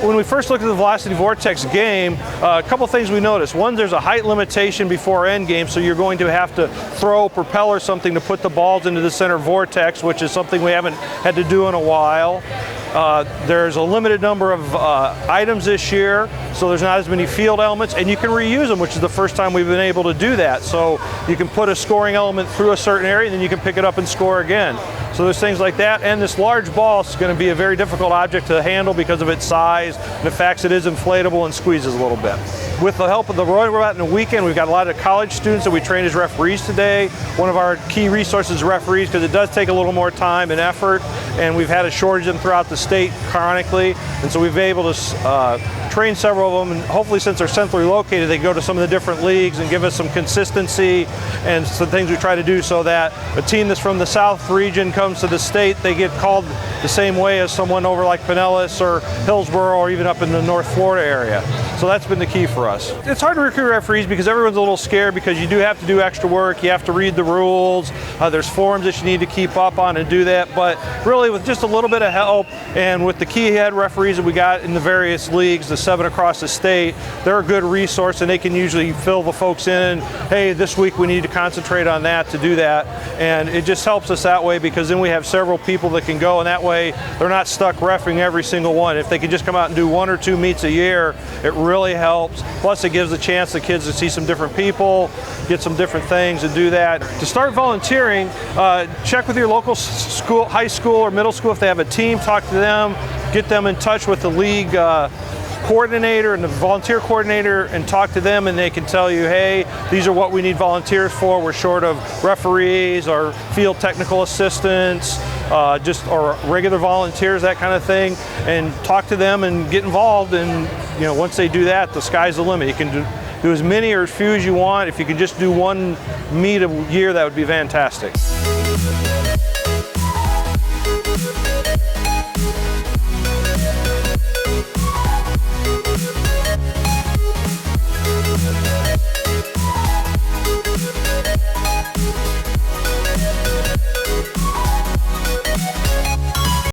when we first looked at the Velocity Vortex game, a couple things we noticed. One, there's a height limitation before end game, so you're going to have to throw, propel or something to put the balls into the center vortex, which is something we haven't had to do in a while. There's a limited number of items this year, so there's not as many field elements, and you can reuse them, which is the first time we've been able to do that. So you can put a scoring element through a certain area, and then you can pick it up and score again. So there's things like that, and this large ball is going to be a very difficult object to handle because of its size and the fact that it is inflatable and squeezes a little bit. With the help of the Roy Robot in the weekend, we've got a lot of college students that we train as referees today. One of our key resources is referees, because it does take a little more time and effort, and we've had a shortage of them throughout the state chronically, and so we've been able to train several of them, and hopefully, since they're centrally located, they go to some of the different leagues and give us some consistency and some things we try to do so that a team that's from the South region comes to the state, they get called the same way as someone over like Pinellas or Hillsborough or even up in the North Florida area. So that's been the key for us. It's hard to recruit referees because everyone's a little scared, because you do have to do extra work, you have to read the rules, there's forms that you need to keep up on and do that, but really with just a little bit of help and with the key head referees that we got in the various leagues, the 7 across the state, they're a good resource, and they can usually fill the folks in. Hey, this week we need to concentrate on that to do that, and it just helps us that way, because then we have several people that can go, and that way they're not stuck reffing every single one. If they can just come out and do 1 or 2 meets a year, it really helps. Plus it gives a chance the kids to see some different people, get some different things and do that. To start volunteering, check with your local school, high school or middle school if they have a team, talk to them, get them in touch with the league coordinator and the volunteer coordinator and talk to them, and they can tell you, hey, these are what we need volunteers for. We're short of referees or field technical assistants, or regular volunteers, that kind of thing, and talk to them and get involved. And once they do that, the sky's the limit. You can do as many or as few as you want. If you can just do 1 meet a year, that would be fantastic.